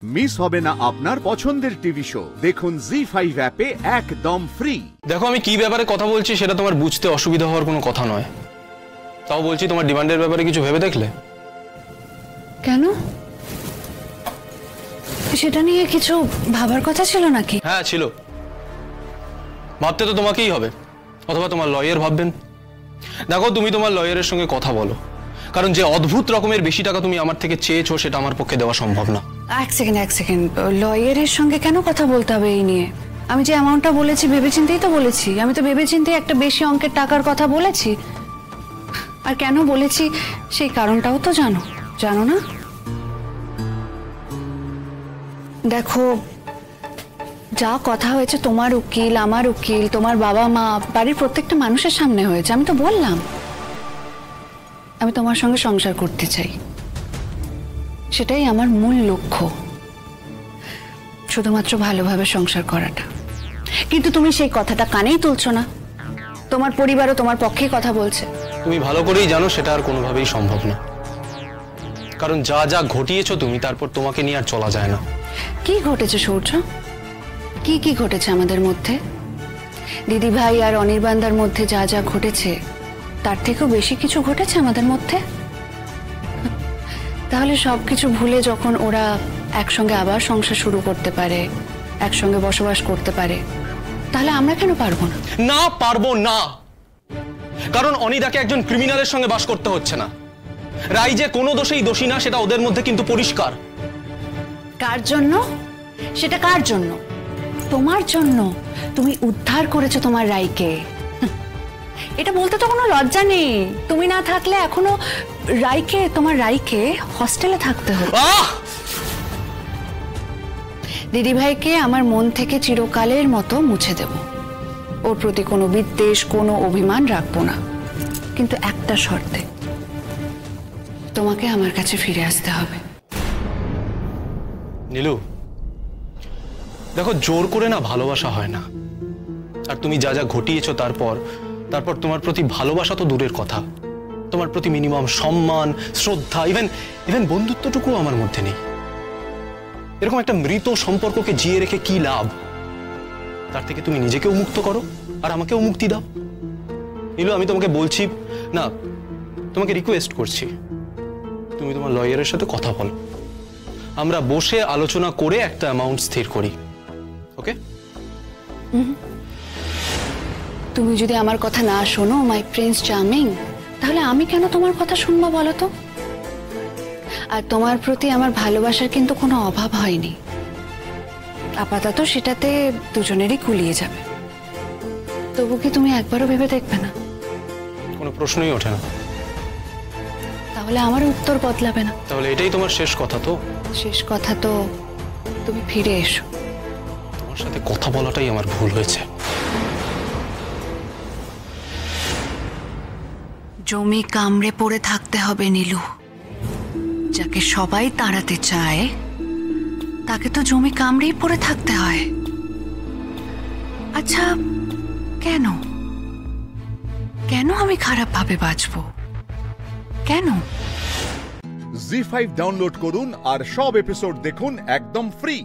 Miss হবে না আপনার পছন্দের টিভি শো। দেখুন জি5 অ্যাপে একদম ফ্রি। দেখো আমি কি ব্যাপারে কথা বলছি সেটা তোমার বুঝতে অসুবিধা হওয়ার কোনো কথা নয়। তাও বলছি তোমার ডিমান্ডের ব্যাপারে কিছু ভেবে দেখলে? কেন? সেটা নিয়ে কিছু ভাবার কথা ছিল নাকি? হ্যাঁ ছিল। ভাবতে তো তোমাকেই হবে, অথবা তোমার লয়ার ভাববেন। দেখো তুমি তোমার লয়ারের সঙ্গে কথা বলো, কারণ যে অদ্ভুত রকমের বেশি টাকা তুমি আমার থেকে চেয়েছো সেটা আমার পক্ষে দেওয়া সম্ভব না। এক সেকেন্ড, লয়ারের সঙ্গে কেন কথা বলতে হবে এই নিয়ে? আমি যে অ্যামাউন্টটা বলেছি ভেবেচিন্তেই তো বলেছি। আমি তো ভেবেচিন্তে একটা বেশি অঙ্কের টাকার কথা বলেছি। আর কেন বলেছি সেই কারণটাও তো জানো না? দেখো, যা কথা হয়েছে তোমার উকিল, আমার উকিল, তোমার বাবা মা, বাড়ির প্রত্যেকটা মানুষের সামনে হয়েছে। আমি তো বললাম আমি তোমার সঙ্গে সংসার করতে চাই, সেটাই আমার মূল লক্ষ্য, শুধুমাত্র ভালোভাবে সংসার করাটা। কিন্তু তুমি সেই কথাটা কানেই তুলছো না। তোমার পরিবারও তোমার পক্ষেই কথা বলছে। তুমি ভালো করেই জানো সেটা আর কোনোভাবেই সম্ভব না, কারণ যা যা ঘটিয়েছো তুমি, তারপর তোমাকে নিয়ে আর চলা যায় না। কি ঘটেছে সূর্য? কি ঘটেছে আমাদের মধ্যে? দিদি ভাই আর অনির্বাণদার মধ্যে যা যা ঘটেছে তার থেকেও বেশি কিছু ঘটেছে আমাদের মধ্যে। তাহলে সবকিছু ভুলে যখন ওরা একসঙ্গে আবার সংসার শুরু করতে পারে, একসঙ্গে বসবাস করতে পারে, তাহলে আমরা কেন পারবো না? না পারবো না, কারণ অনিদাকে একজন ক্রিমিনালের সঙ্গে বাস করতে হচ্ছে না। রাই যে কোনো দোষেই দোষী না সেটা ওদের মধ্যে কিন্তু পরিষ্কার। কার জন্য? সেটা কার জন্য? তোমার জন্য। তুমি উদ্ধার করেছো তোমার রাইকে। এটা বলতে তো কোনো লজ্জা নেই। তুমি না থাকলে এখনো তোমার রাইকে হস্টেলে থাকতে হবে। দিদিভাইকে আমার মন থেকে চিরকালের মতো মুছে দেব। ওর প্রতি কোনো বিদ্বেষ, কোনো অভিমান রাখবো না, কিন্তু একটা শর্তে। তোমাকে আমার কাছে ফিরে আসতে হবে। নীলু, দেখো জোর করে না ভালোবাসা হয় না। আর তুমি যা যা ঘটিয়েছো তারপর তোমার প্রতি ভালোবাসা তো দূরের কথা, তোমার প্রতি মিনিমাম সম্মান, শ্রদ্ধা, ইভেন বন্ধুত্বটুকু আমার মধ্যে নেই। এরকম একটা মৃত সম্পর্ককে জিয়ে রেখে কি লাভ? তার থেকে তুমি নিজেকেও মুক্ত করো আর আমাকেও মুক্তি দাও। নীলু, আমি তোমাকে বলছি না, তোমাকে রিকোয়েস্ট করছি, তুমি তোমার লয়ারের সাথে কথা বলো। আমরা বসে আলোচনা করে একটা অ্যামাউন্ট স্থির করি, ওকে? তুমি যদি আমার কথা না শোনো মাই প্রিন্স চার্মিং, তাহলে আমি কেন তোমার কথা শুনবো বলো তো? আর তোমার প্রতি আমার ভালোবাসার কিন্তু কোনো অভাব হয়নি। আপাতত সেটাতে দুজনেরই কুলিয়ে যাবে। তবু কি তুমি একবারও ভেবে দেখবে না? কোনো প্রশ্নই ওঠে না। তাহলে আমার উত্তর বদলাবে না। তাহলে এটাই তোমার শেষ কথা তো? শেষ কথা তো তুমি ফিরে এসো। তোমার সাথে কথা বলাটাই আমার ভুল হয়েছে। জমি কামড়ে পড়ে থাকতে হবে নীলু। যাকে সবাই তাড়াতে চায় তাকে তো জমি কামড়েই পড়ে থাকতে হয়। আচ্ছা, কেন আমি খারাপ ভাবে বাঁচবো? কেন? জি5 ডাউনলোড করুন আর সব এপিসোড দেখুন একদম ফ্রি।